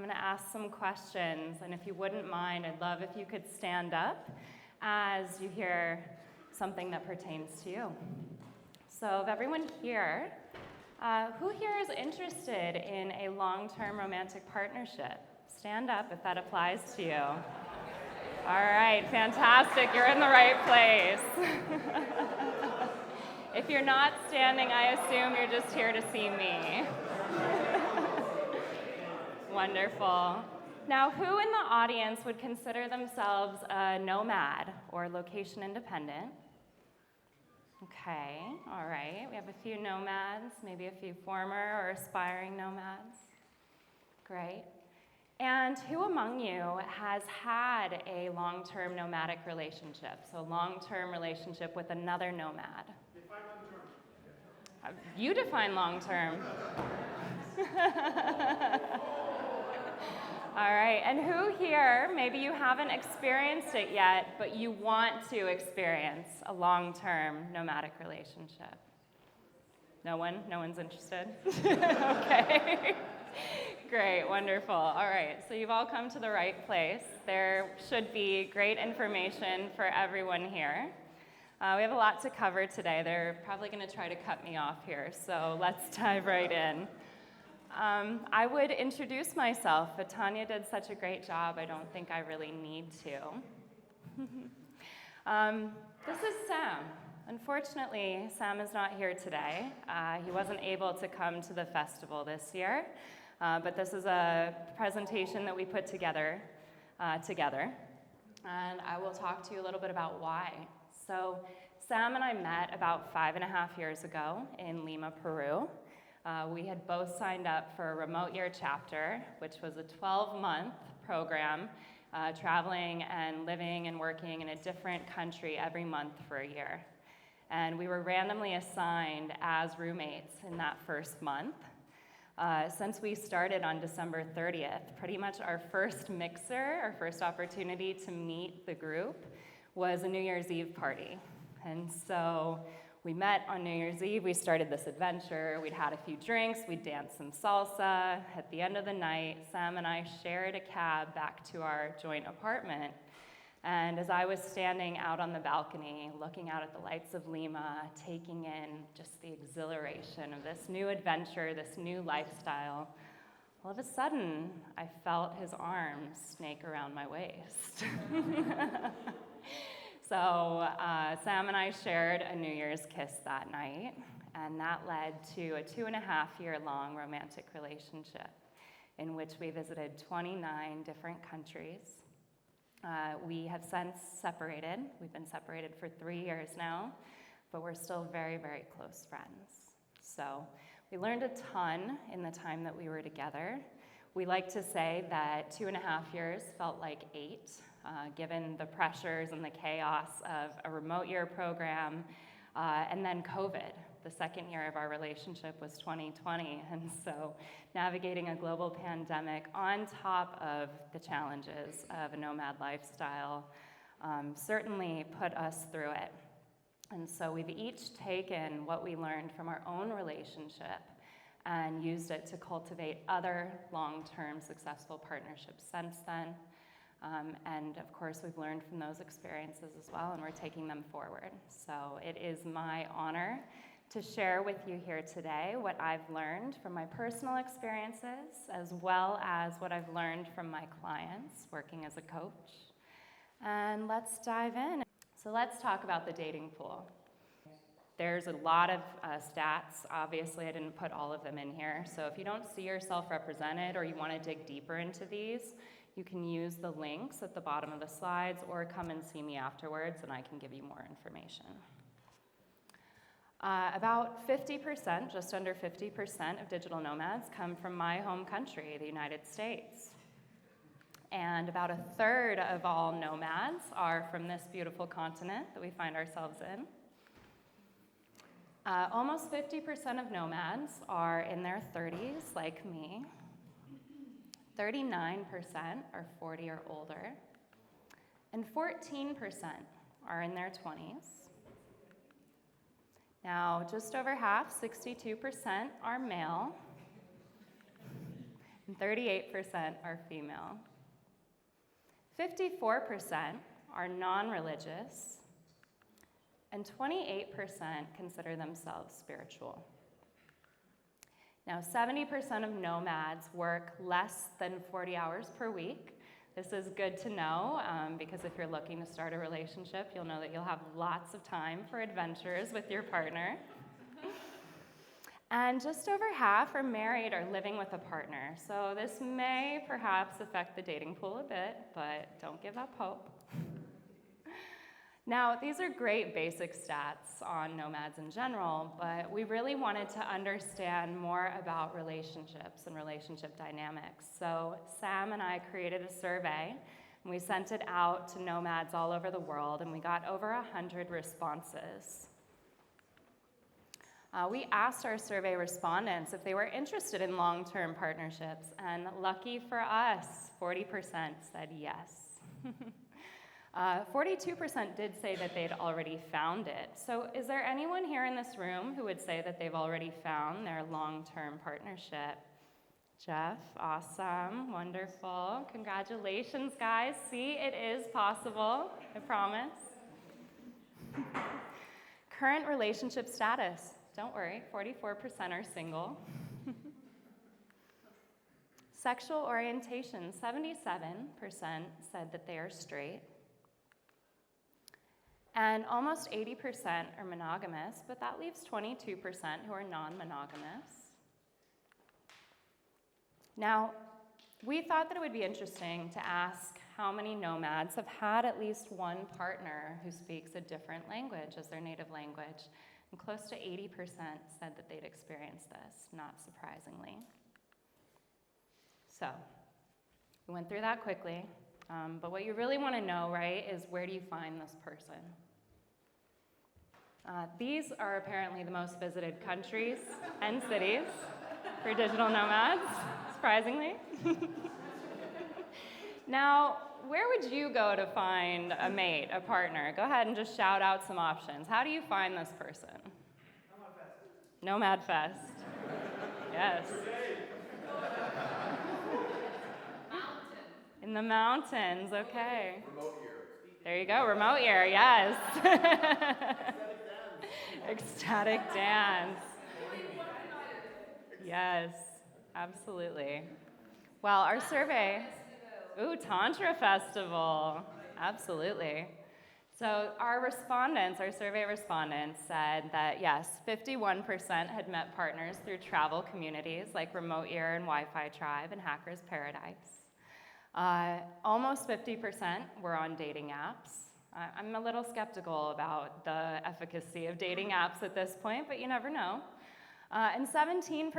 I'm going to ask some questions, and if you wouldn't mind, I'd love if you could stand up as you hear something that pertains to you. So of everyone here, who here is interested in a long-term romantic partnership? Stand up if that applies to you. All right, fantastic. You're in the right place. If you're not standing, I assume you're just here to see me. Wonderful. Now, who in the audience would consider themselves a nomad or location independent? Okay, all right. We have a few nomads, maybe a few former or aspiring nomads. Great. And who among you has had a long-term nomadic relationship? So long-term relationship with another nomad. Define long-term. You define long-term. All right, and who here, maybe you haven't experienced it yet, but you want to experience a long-term nomadic relationship? No one? No one's interested? Okay. Great, wonderful. All right, so you've all come to the right place. There should be great information for everyone here. We have a lot to cover today. They're probably going to try to cut me off here, so let's dive right in. I would introduce myself, but Tanya did such a great job, I don't think I really need to. This is Sam. Unfortunately, Sam is not here today. He wasn't able to come to the festival this year, but this is a presentation that we put together, and I will talk to you a little bit about why. So Sam and I met about 5.5 years ago in Lima, Peru. We had both signed up for a remote year chapter, which was a 12-month program, traveling and living and working in a different country every month for a year. And we were randomly assigned as roommates in that first month. Since we started on December 30th, pretty much our first mixer, our first opportunity to meet the group was a New Year's Eve party. And so we met on New Year's Eve, we started this adventure, we'd had a few drinks, we'd danced some salsa. At the end of the night, Sam and I shared a cab back to our joint apartment. And as I was standing out on the balcony, looking out at the lights of Lima, taking in just the exhilaration of this new adventure, this new lifestyle, all of a sudden, I felt his arms snake around my waist. So Sam and I shared a New Year's kiss that night, and that led to a 2.5-year-long romantic relationship in which we visited 29 different countries. We have since separated. We've been separated for 3 years now, but we're still very, very close friends. So we learned a ton in the time that we were together. We like to say that 2.5 years felt like 8. Given the pressures and the chaos of a remote year program, and then COVID. The second year of our relationship was 2020, and so navigating a global pandemic on top of the challenges of a nomad lifestyle certainly put us through it. And so we've each taken what we learned from our own relationship and used it to cultivate other long-term successful partnerships since then. And of course, we've learned from those experiences as well, and we're taking them forward. So it is my honor to share with you here today what I've learned from my personal experiences, as well as what I've learned from my clients working as a coach. And let's dive in. So let's talk about the dating pool. There's a lot of stats. Obviously, I didn't put all of them in here. So if you don't see yourself represented or you want to dig deeper into these, you can use the links at the bottom of the slides or come and see me afterwards and I can give you more information. About 50%, just under 50% of digital nomads come from my home country, the United States. And about 1/3 of all nomads are from this beautiful continent that we find ourselves in. Almost 50% of nomads are in their 30s, like me. 39% are 40 or older, and 14% are in their 20s. Now, just over half, 62%, are male. and 38% are female. 54% are non-religious, and 28% consider themselves spiritual. Now, 70% of nomads work less than 40 hours per week. This is good to know because if you're looking to start a relationship, you'll know that you'll have lots of time for adventures with your partner. And just over half are married or living with a partner. So this may perhaps affect the dating pool a bit, but don't give up hope. Now, these are great basic stats on nomads in general, but we really wanted to understand more about relationships and relationship dynamics. So Sam and I created a survey, and we sent it out to nomads all over the world, and we got over 100 responses. We asked our survey respondents if they were interested in long-term partnerships, and lucky for us, 40% said yes. 42% did say that they'd already found it. So is there anyone here in this room who would say that they've already found their long-term partnership? Jeff, awesome, wonderful. Congratulations, guys. See, it is possible, I promise. Current relationship status. Don't worry, 44% are single. Sexual orientation, 77% said that they are straight. And almost 80% are monogamous, but that leaves 22% who are non-monogamous. Now, we thought that it would be interesting to ask how many nomads have had at least one partner who speaks a different language as their native language. And close to 80% said that they'd experienced this, not surprisingly. So, we went through that quickly. But what you really want to know, right, is where do you find this person? These are apparently the most visited countries and cities for digital nomads, surprisingly. Now, where would you go to find a mate, a partner? Go ahead and just shout out some options. How do you find this person? Nomad Fest. Yes. In the mountains, okay. Remote year. There you go, remote year, yes. Ecstatic dance. Yes, absolutely. Well, our survey, Tantra Festival, absolutely. So our survey respondents said that yes, 51% had met partners through travel communities like Remote Year and Wi-Fi Tribe and Hackers Paradise. Almost 50% were on dating apps. I'm a little skeptical about the efficacy of dating apps at this point, but you never know. And 17%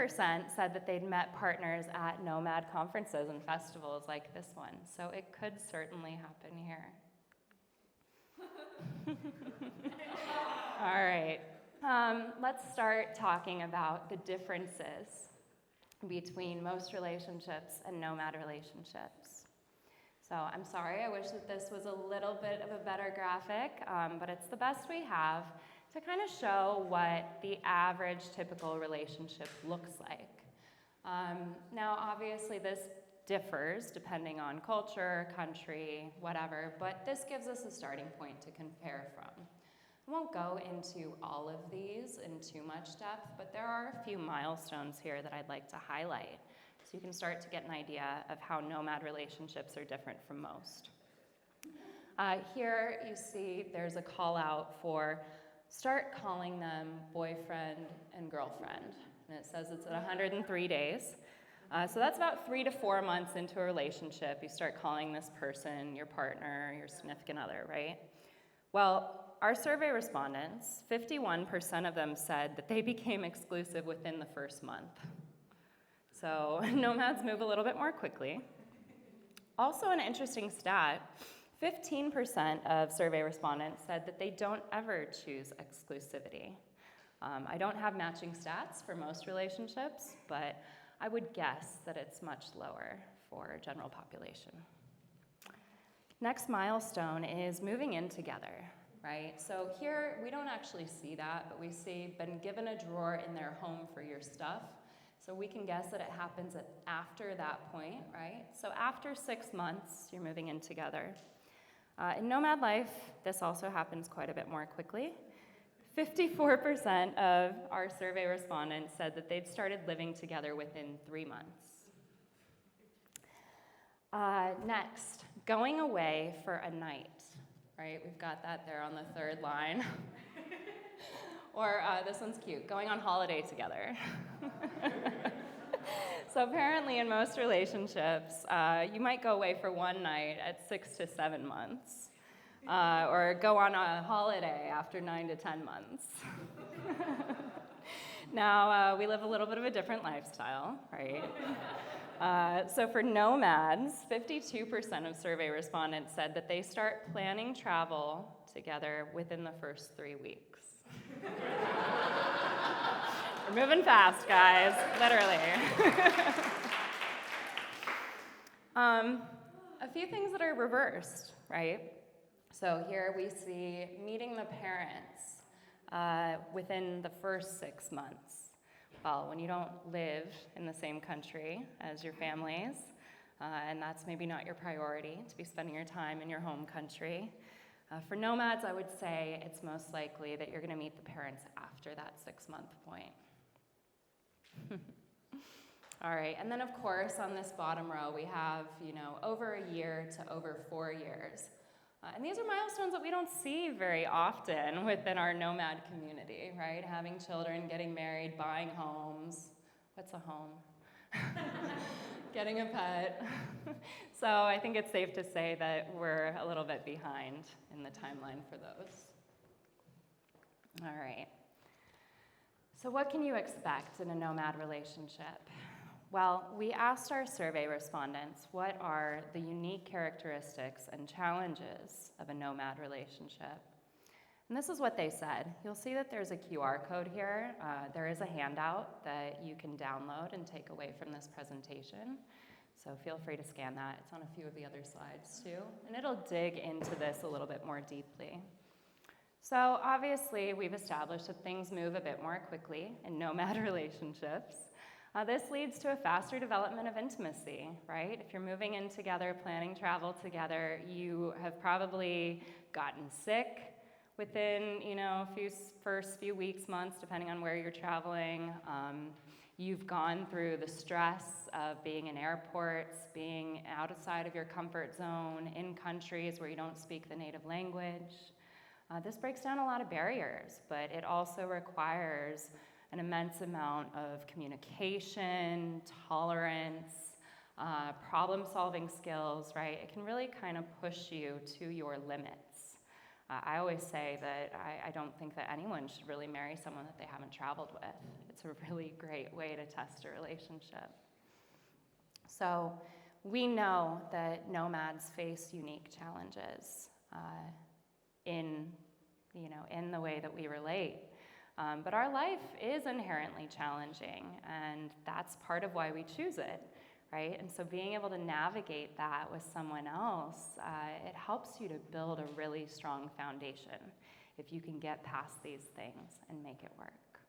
said that they'd met partners at nomad conferences and festivals like this one. So it could certainly happen here. All right. Let's start talking about the differences between most relationships and nomad relationships. So I'm sorry, I wish that this was a little bit of a better graphic, but it's the best we have to kind of show what the average typical relationship looks like. Now, obviously, this differs depending on culture, country, whatever, but this gives us a starting point to compare from. I won't go into all of these in too much depth, but there are a few milestones here that I'd like to highlight so you can start to get an idea of how nomad relationships are different from most. Here you see there's a call out for start calling them boyfriend and girlfriend, and it says it's at 103 days. So that's about 3 to 4 months into a relationship. You start calling this person your partner, your significant other, right? Well, our survey respondents, 51% of them said that they became exclusive within the first month. So nomads move a little bit more quickly. Also an interesting stat, 15% of survey respondents said that they don't ever choose exclusivity. I don't have matching stats for most relationships, but I would guess that it's much lower for general population. Next milestone is moving in together, right? So here, we don't actually see that, but we see been given a drawer in their home for your stuff. So we can guess that it happens after that point, right? So after 6 months, you're moving in together. In nomad life, this also happens quite a bit more quickly. 54% of our survey respondents said that they'd started living together within 3 months. Next, going away for a night, right? We've got that there on the third line. Or this one's cute, going on holiday together. So apparently in most relationships, you might go away for one night at 6 to 7 months, or go on a holiday after 9 to 10 months. Now, we live a little bit of a different lifestyle, right? So for nomads, 52% of survey respondents said that they start planning travel together within the first 3 weeks. We're moving fast, guys, literally. A few things that are reversed, right? So here we see meeting the parents within the first 6 months. Well, when you don't live in the same country as your families, and that's maybe not your priority to be spending your time in your home country. For nomads, I would say it's most likely that you're going to meet the parents after that 6-month point. All right, and then of course on this bottom row we have, over a year to over 4 years. And these are milestones that we don't see very often within our nomad community, right? Having children, getting married, buying homes. What's a home? Getting a pet. So I think it's safe to say that we're a little bit behind in the timeline for those. All right. So what can you expect in a nomad relationship? Well, we asked our survey respondents what are the unique characteristics and challenges of a nomad relationship. And this is what they said. You'll see that there's a QR code here. There is a handout that you can download and take away from this presentation. So feel free to scan that. It's on a few of the other slides too. And it'll dig into this a little bit more deeply. So obviously, we've established that things move a bit more quickly in nomad relationships. This leads to a faster development of intimacy, right? If you're moving in together, planning travel together, you have probably gotten sick within, first few weeks, months, depending on where you're traveling. You've gone through the stress of being in airports, being outside of your comfort zone, in countries where you don't speak the native language. This breaks down a lot of barriers, but it also requires an immense amount of communication, tolerance, problem-solving skills, right? It can really kind of push you to your limits. I always say that I don't think that anyone should really marry someone that they haven't traveled with. It's a really great way to test a relationship. So we know that nomads face unique challenges in the way that we relate. But our life is inherently challenging, and that's part of why we choose it, right? And so being able to navigate that with someone else, it helps you to build a really strong foundation if you can get past these things and make it work.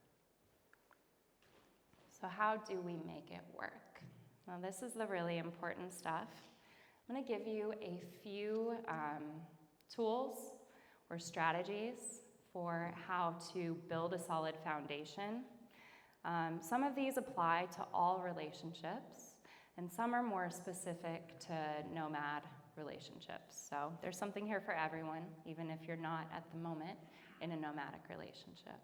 So how do we make it work? Now, this is the really important stuff. I'm going to give you a few tools or strategies for how to build a solid foundation. Some of these apply to all relationships, and some are more specific to nomad relationships. So there's something here for everyone, even if you're not at the moment in a nomadic relationship.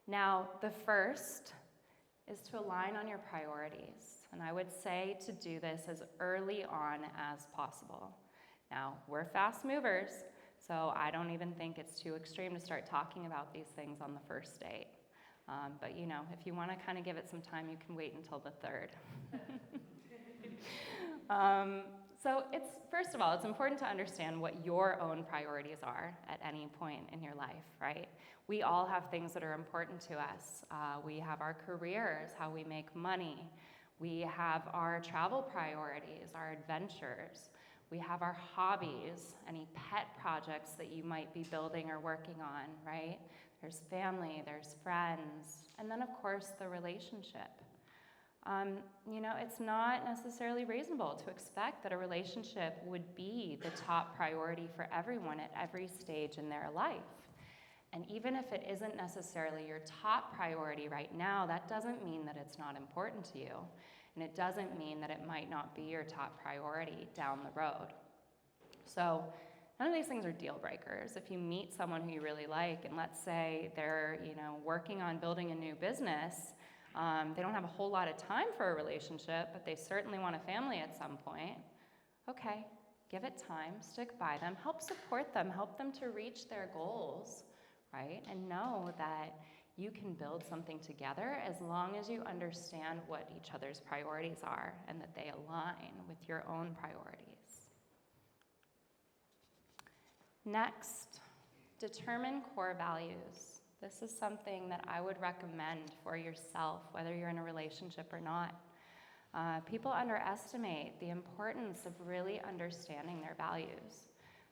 Now, the first is to align on your priorities, and I would say to do this as early on as possible. Now, we're fast movers, so I don't even think it's too extreme to start talking about these things on the first date. But if you want to kind of give it some time, you can wait until the third. So first of all, it's important to understand what your own priorities are at any point in your life, right? We all have things that are important to us. We have our careers, how we make money. We have our travel priorities, our adventures. We have our hobbies, any pet projects that you might be building or working on, right? there's family, there's friends, and then of course the relationship. It's not necessarily reasonable to expect that a relationship would be the top priority for everyone at every stage in their life. And even if it isn't necessarily your top priority right now, that doesn't mean that it's not important to you. And it doesn't mean that it might not be your top priority down the road. So none of these things are deal breakers. If you meet someone who you really like, and let's say they're working on building a new business, they don't have a whole lot of time for a relationship, but they certainly want a family at some point. Okay, give it time, stick by them, help support them, help them to reach their goals, right? And know that you can build something together as long as you understand what each other's priorities are and that they align with your own priorities. Next, determine core values. This is something that I would recommend for yourself, whether you're in a relationship or not. People underestimate the importance of really understanding their values.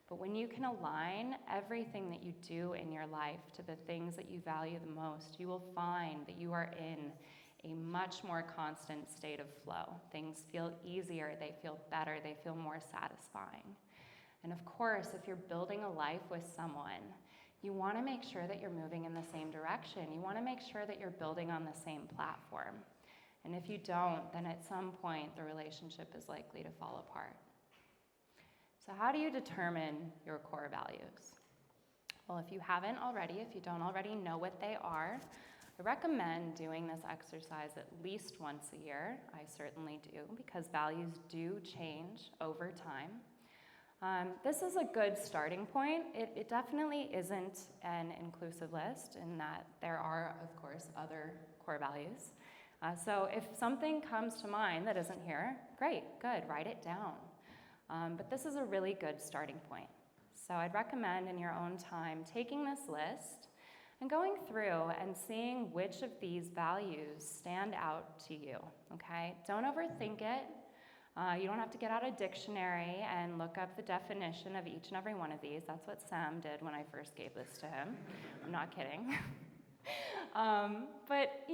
But when you can align everything that you do in your life to the things that you value the most, you will find that you are in a much more constant state of flow. Things feel easier, they feel better, they feel more satisfying. And of course, if you're building a life with someone, you want to make sure that you're moving in the same direction. You want to make sure that you're building on the same platform. And if you don't, then at some point the relationship is likely to fall apart. So how do you determine your core values? Well, if you haven't already, if you don't already know what they are, I recommend doing this exercise at least once a year. I certainly do, because values do change over time. This is a good starting point. It definitely isn't an inclusive list in that there are, of course, other core values. So if something comes to mind that isn't here, great, good, write it down. But this is a really good starting point. So I'd recommend in your own time taking this list and going through and seeing which of these values stand out to you, okay? Don't overthink it. You don't have to get out a dictionary and look up the definition of each and every one of these. That's what Sam did when I first gave this to him. I'm not kidding. But,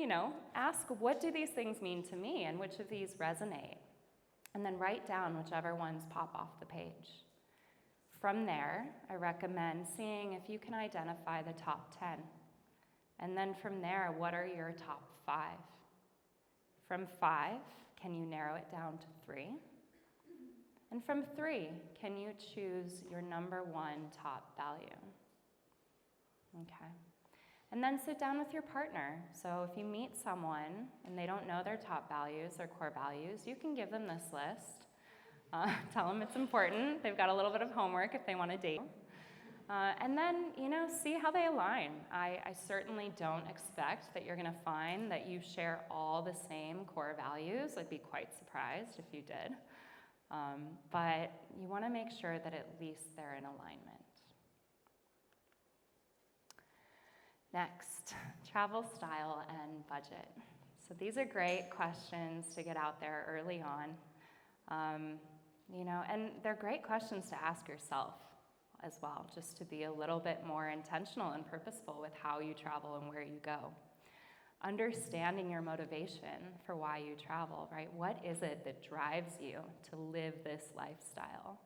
ask, what do these things mean to me and which of these resonate? And then write down whichever ones pop off the page. From there, I recommend seeing if you can identify the top 10. And then from there, what are your top 5? From 5, can you narrow it down to 3? And from 3, can you choose your number 1 top value? Okay. And then sit down with your partner. So if you meet someone and they don't know their top values, their core values, you can give them this list. Tell them it's important. They've got a little bit of homework if they want to date. And then, see how they align. I certainly don't expect that you're going to find that you share all the same core values. I'd be quite surprised if you did. But you want to make sure that at least they're in alignment. Next, travel style and budget. So these are great questions to get out there early on. And they're great questions to ask yourself as well, just to be a little bit more intentional and purposeful with how you travel and where you go. Understanding your motivation for why you travel, right? What is it that drives you to live this lifestyle?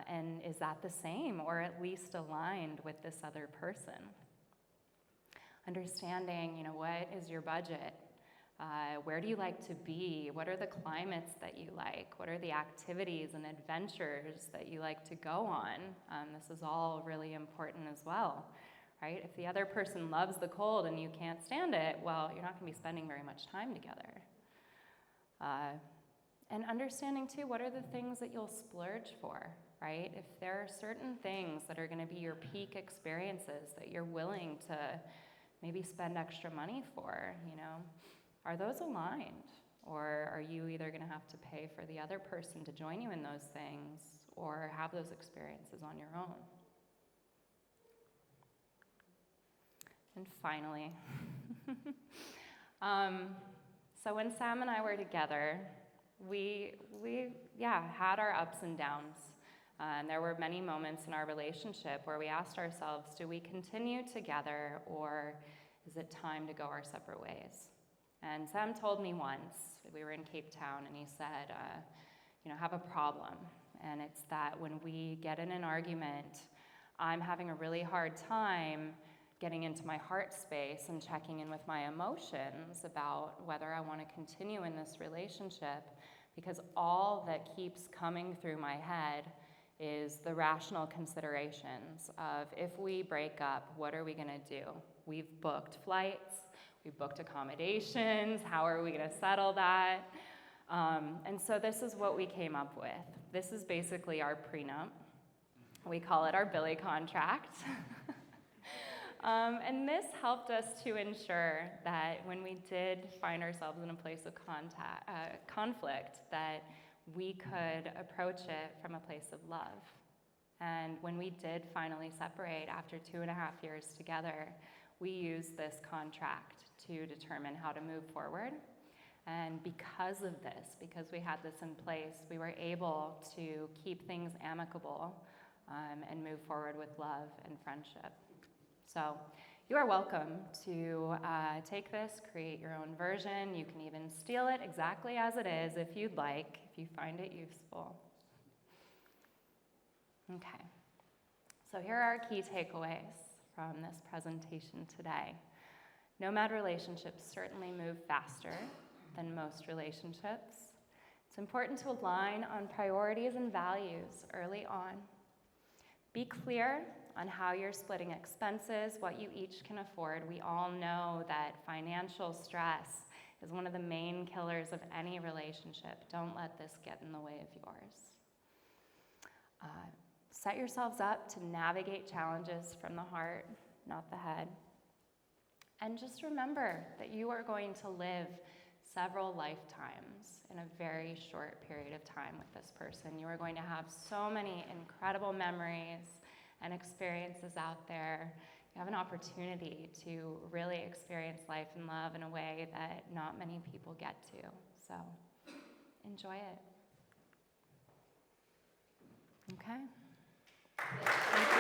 And is that the same or at least aligned with this other person? Understanding, what is your budget? Where do you like to be? What are the climates that you like? What are the activities and adventures that you like to go on? This is all really important as well, right? If the other person loves the cold and you can't stand it, well, you're not going to be spending very much time together. And understanding, too, what are the things that you'll splurge for, right? If there are certain things that are going to be your peak experiences that you're willing to maybe spend extra money for, are those aligned? Or are you either going to have to pay for the other person to join you in those things or have those experiences on your own? And finally, so when Sam and I were together, we had our ups and downs. And there were many moments in our relationship where we asked ourselves, do we continue together, or is it time to go our separate ways? And Sam told me once, we were in Cape Town, and he said, I have a problem. And it's that when we get in an argument, I'm having a really hard time getting into my heart space and checking in with my emotions about whether I want to continue in this relationship, because all that keeps coming through my head is the rational considerations of, if we break up, what are we going to do? We've booked flights, we've booked accommodations, how are we going to settle that? And so this is what we came up with. This is basically our prenup. We call it our Billy contract. And this helped us to ensure that when we did find ourselves in a place of conflict, that we could approach it from a place of love. And when we did finally separate after 2.5 years together, we used this contract to determine how to move forward. And because of this, because we had this in place, we were able to keep things amicable and move forward with love and friendship. So you are welcome to take this, create your own version. You can even steal it exactly as it is if you'd like, if you find it useful. Okay, so here are our key takeaways from this presentation today. Nomad relationships certainly move faster than most relationships. It's important to align on priorities and values early on. Be clear on how you're splitting expenses, what you each can afford. We all know that financial stress is one of the main killers of any relationship. Don't let this get in the way of yours. Set yourselves up to navigate challenges from the heart, not the head. And just remember that you are going to live several lifetimes in a very short period of time with this person. You are going to have so many incredible memories and experiences out there. You have an opportunity to really experience life and love in a way that not many people get to. So enjoy it. Okay. Thank you.